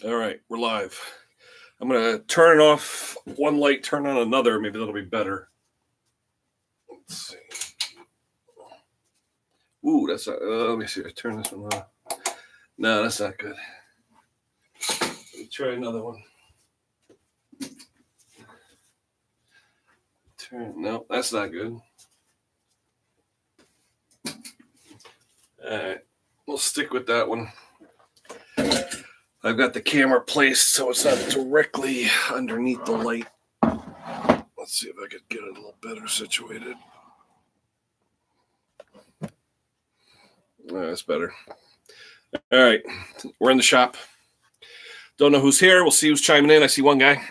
All right, we're live. I'm going to turn off one light, turn on another. Maybe that'll be better. Let's see. Ooh, that's not, let me see. I turn this one on. No, that's not good. Let me try another one. No, that's not good. All right, we'll stick with that one. I've got the camera placed so it's not directly underneath the light. Let's see if I could get it a little better situated. That's better. All right, we're in the shop. Don't know who's here. We'll see who's chiming in. I see one guy.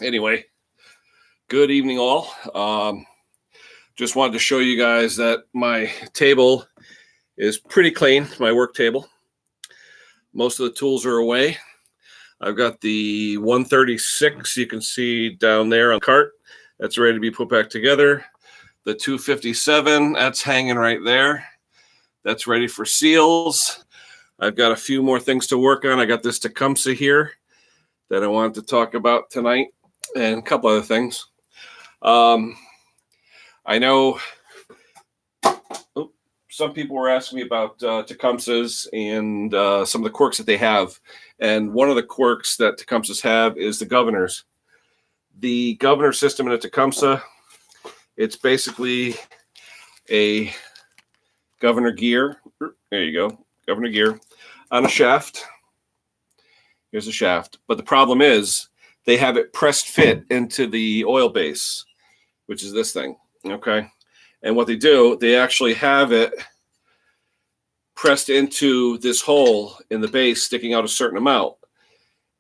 Anyway, good evening all. Just wanted to show you guys that my table is pretty clean, my work table. Most of the tools are away. I've got the 136 you can see down there on the cart. That's ready to be put back together. The 257, that's hanging right there. That's ready for seals. I've got a few more things to work on. I got this Tecumseh here that I wanted to talk about tonight and a couple other things. I know some people were asking me about Tecumsehs and some of the quirks that they have. And one of the quirks that Tecumsehs have is the governors. The governor system in a Tecumseh, it's basically a governor gear. There you go, governor gear on a shaft. Here's a shaft. But the problem is they have it pressed fit into the oil base, which is this thing, okay? And what they do, they actually have it pressed into this hole in the base, sticking out a certain amount.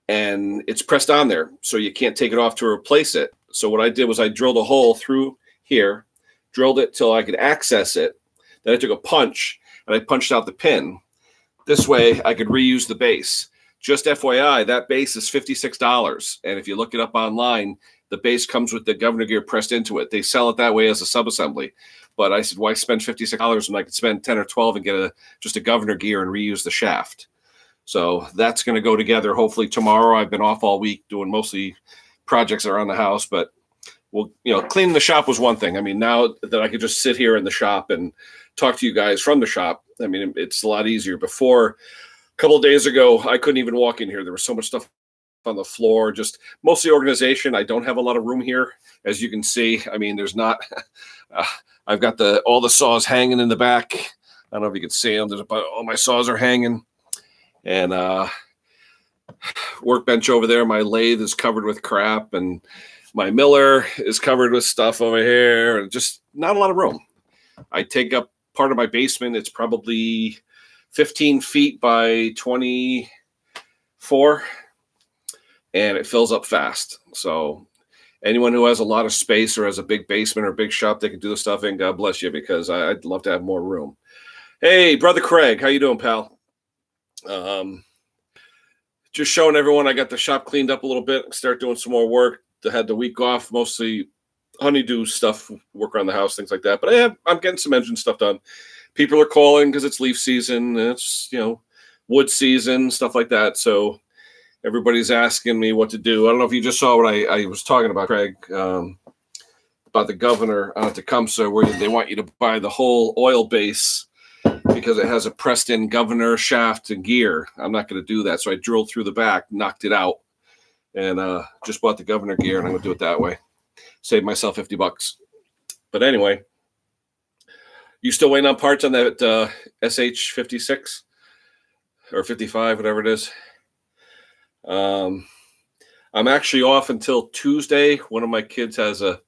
And it's pressed on there, so you can't take it off to replace it. So what I did was I drilled a hole through here, drilled it till I could access it. Then I took a punch, and I punched out the pin. This way, I could reuse the base. Just FYI, that base is $56. And if you look it up online, the base comes with the governor gear pressed into it. They sell it that way as a subassembly. But I said, why spend $56 when I could spend 10 or 12 and get just a governor gear and reuse the shaft? So that's going to go together hopefully tomorrow. I've been off all week doing mostly projects around the house, but cleaning the shop was one thing. I mean, now that I could just sit here in the shop and talk to you guys from the shop, I mean, it's a lot easier. Before, a couple of days ago, I couldn't even walk in here. There was so much stuff on the floor, just mostly organization. I don't have a lot of room here, as you can see. I mean, there's not. I've got all the saws hanging in the back. I don't know if you can see them. All my saws are hanging, and workbench over there. My lathe is covered with crap, and my miller is covered with stuff over here, and just not a lot of room. I take up part of my basement. It's probably 15 feet by 24. And it fills up fast. So anyone who has a lot of space or has a big basement or a big shop they can do the stuff in, God bless you, because I'd love to have more room. Hey, Brother Craig, how you doing, pal? Just showing everyone I got the shop cleaned up a little bit, start doing some more work. I had the week off, mostly honeydew stuff, work around the house, things like that. But I'm getting some engine stuff done. People are calling because it's leaf season. It's, wood season, stuff like that. So everybody's asking me what to do. I don't know if you just saw what I was talking about, Craig, about the governor on Tecumseh, where they want you to buy the whole oil base because it has a pressed-in governor shaft and gear. I'm not going to do that. So I drilled through the back, knocked it out, and just bought the governor gear, and I'm going to do it that way. Save myself $50. But anyway, you still waiting on parts on that SH56 or 55, whatever it is? I'm actually off until Tuesday. One of my kids has a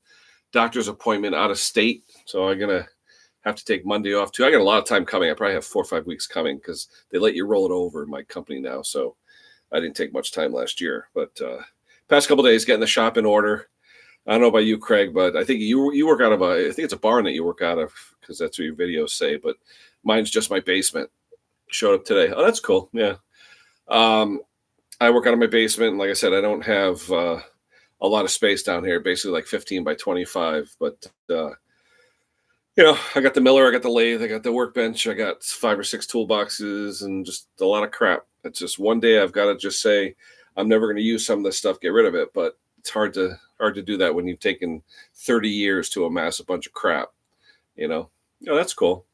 doctor's appointment out of state, so I'm gonna have to take Monday off too. I got a lot of time coming. I probably have 4 or 5 weeks coming because they let you roll it over in my company now. So I didn't take much time last year, but past couple of days getting the shop in order. I don't know about you, Craig, but I think you work out of I think it's a barn that you work out of because that's what your videos say. But mine's just my basement. Showed up today. Oh, that's cool. Yeah. I work out of my basement, and like I said, I don't have a lot of space down here, basically like 15 by 25. But, I got the miller, I got the lathe, I got the workbench, I got 5 or 6 toolboxes, and just a lot of crap. It's just one day I've got to just say, I'm never going to use some of this stuff, get rid of it. But it's hard to do that when you've taken 30 years to amass a bunch of crap, that's cool.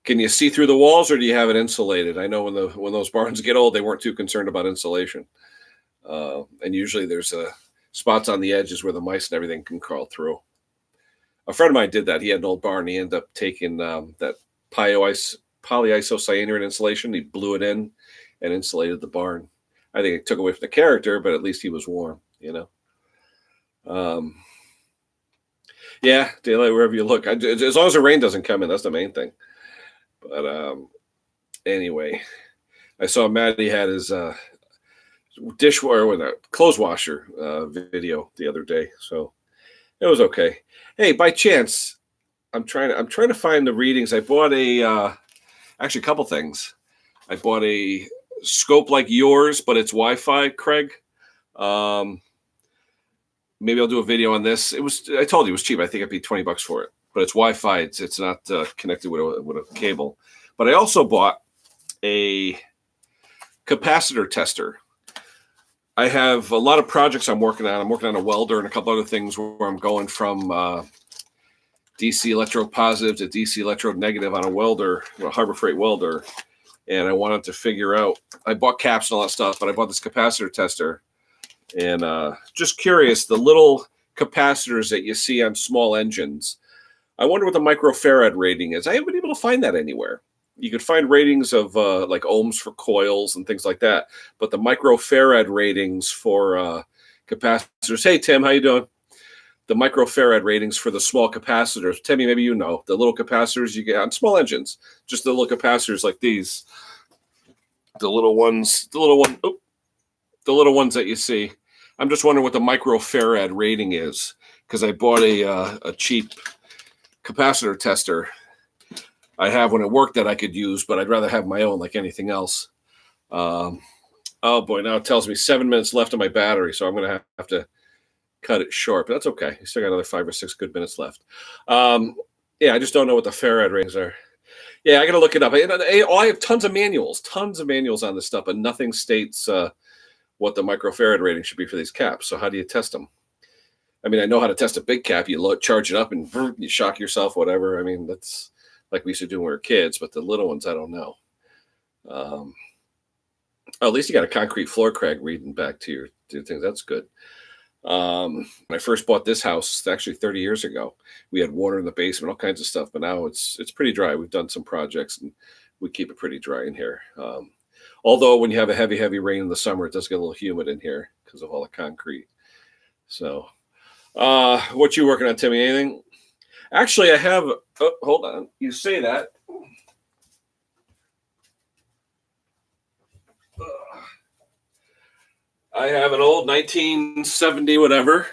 Can you see through the walls, or do you have it insulated? I know when those barns get old, they weren't too concerned about insulation. And usually there's spots on the edges where the mice and everything can crawl through. A friend of mine did that. He had an old barn. He ended up taking that polyisocyanurate insulation. He blew it in and insulated the barn. I think it took away from the character, but at least he was warm, Yeah, daylight wherever you look. As long as the rain doesn't come in, that's the main thing. But anyway, I saw Matty had his dishwasher with a clothes washer video the other day, so it was okay. Hey, by chance, I'm trying to find the readings. I bought actually a couple things. I bought a scope like yours, but it's Wi-Fi, Craig. Maybe I'll do a video on this. I told you it was cheap. I think it'd be $20 for it, but it's Wi-Fi. It's not connected with a cable. But I also bought a capacitor tester. I have a lot of projects I'm working on. I'm working on a welder and a couple other things where I'm going from DC electrode positive to DC electrode negative on a welder, a Harbor Freight welder. And I wanted to figure out, I bought caps and all that stuff, but I bought this capacitor tester. And just curious, the little capacitors that you see on small engines, I wonder what the microfarad rating is. I haven't been able to find that anywhere. You could find ratings of like ohms for coils and things like that, but the microfarad ratings for capacitors. Hey, Tim, how you doing? The microfarad ratings for the small capacitors. Timmy, maybe you know the little capacitors you get on small engines. Just the little capacitors like these. The little ones that you see. I'm just wondering what the microfarad rating is, because I bought a cheap capacitor tester. I have one at work that I could use, but I'd rather have my own like anything else. Oh boy, now it tells me 7 minutes left on my battery, so I'm going to have to cut it short, but that's okay. You still got another 5 or 6 good minutes left. Yeah, I just don't know what the farad ratings are. Yeah, I got to look it up. I have tons of manuals on this stuff, but nothing states what the microfarad rating should be for these caps. So how do you test them? I mean, I know how to test a big cap. You charge it up and you shock yourself, whatever. I mean, that's like we used to do when we were kids, but the little ones, I don't know. At least you got a concrete floor, Craig, reading back to your things. That's good. When I first bought this house, actually 30 years ago, we had water in the basement, all kinds of stuff, but now it's pretty dry. We've done some projects and we keep it pretty dry in here. Although when you have a heavy rain in the summer, it does get a little humid in here because of all the concrete. So, what you working on, Timmy? Anything? Actually, I have, hold on. You say that. I have an old 1970 whatever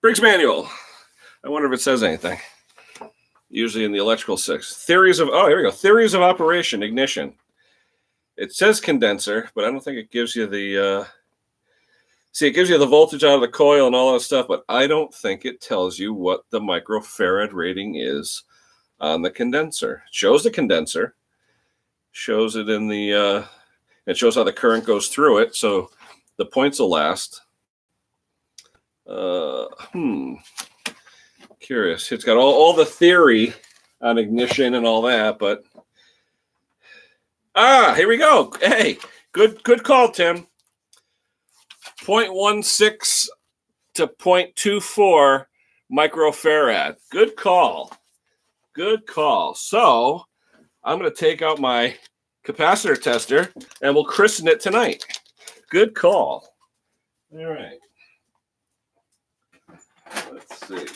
Briggs manual. I wonder if it says anything. Usually in the electrical 6. Here we go. Theories of operation, ignition. It says condenser, but I don't think it gives you the, it gives you the voltage out of the coil and all that stuff, but I don't think it tells you what the microfarad rating is on the condenser. It shows the condenser, shows it in the, it shows how the current goes through it, so the points will last. Curious. It's got all the theory on ignition and all that, but here we go. Hey, good call, Tim. 0.16 to 0.24 microfarad. Good call. So I'm going to take out my capacitor tester and we'll christen it tonight. Good call. All right. Let's see.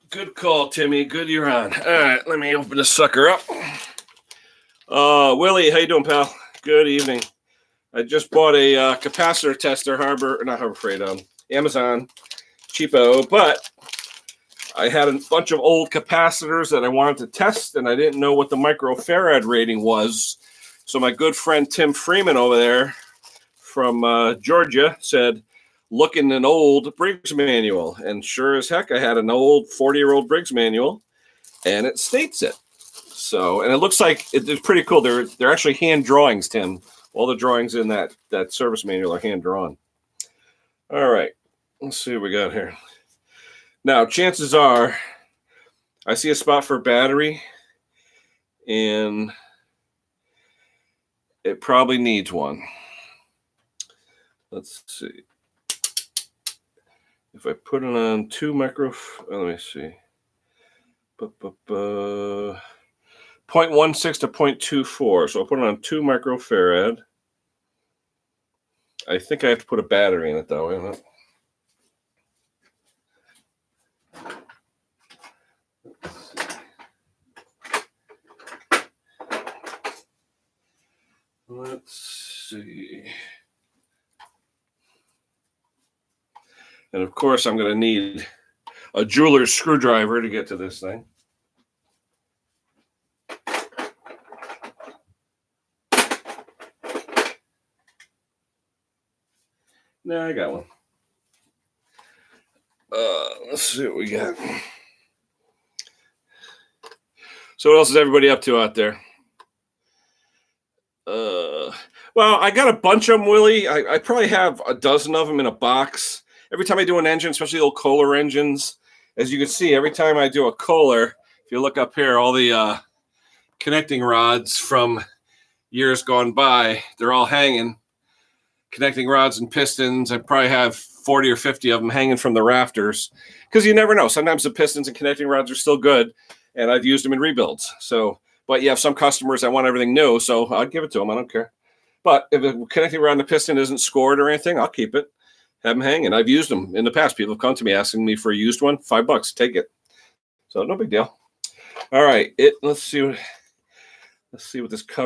Good call, Timmy. Good you're on. All right, let me open this sucker up. Willie, how you doing, pal? Good evening. I just bought a capacitor tester, Harbor Freight, Amazon, cheapo, but I had a bunch of old capacitors that I wanted to test, and I didn't know what the microfarad rating was. So my good friend Tim Freeman over there from Georgia said, look in an old Briggs manual. And sure as heck, I had an old 40-year-old Briggs manual, and it states it. So, and it looks like it's pretty cool. They're actually hand drawings, Tim. All the drawings in that service manual are hand drawn. All right, let's see what we got here. Now, chances are, I see a spot for battery, and it probably needs one. Let's see. If I put it on 2 micro, let me see. 0.16 to 0.24. So I'll put it on 2 microfarad. I think I have to put a battery in it though, isn't it? Let's see. And of course, I'm going to need a jeweler's screwdriver to get to this thing. No, I got one. Let's see what we got. So what else is everybody up to out there? Well, I got a bunch of them, Willie. I probably have a dozen of them in a box. Every time I do an engine, especially old Kohler engines, as you can see, every time I do a Kohler, if you look up here, all the connecting rods from years gone by, they're all hanging. Connecting rods and pistons. I probably have 40 or 50 of them hanging from the rafters because you never know. Sometimes the pistons and connecting rods are still good, and I've used them in rebuilds. So, but you have some customers that want everything new, so I'll give it to them. I don't care. But if the connecting rod and the piston isn't scored or anything, I'll keep it. Have them hanging. I've used them in the past. People have come to me asking me for a used one. $5, take it. So no big deal. All right, let's see what this cover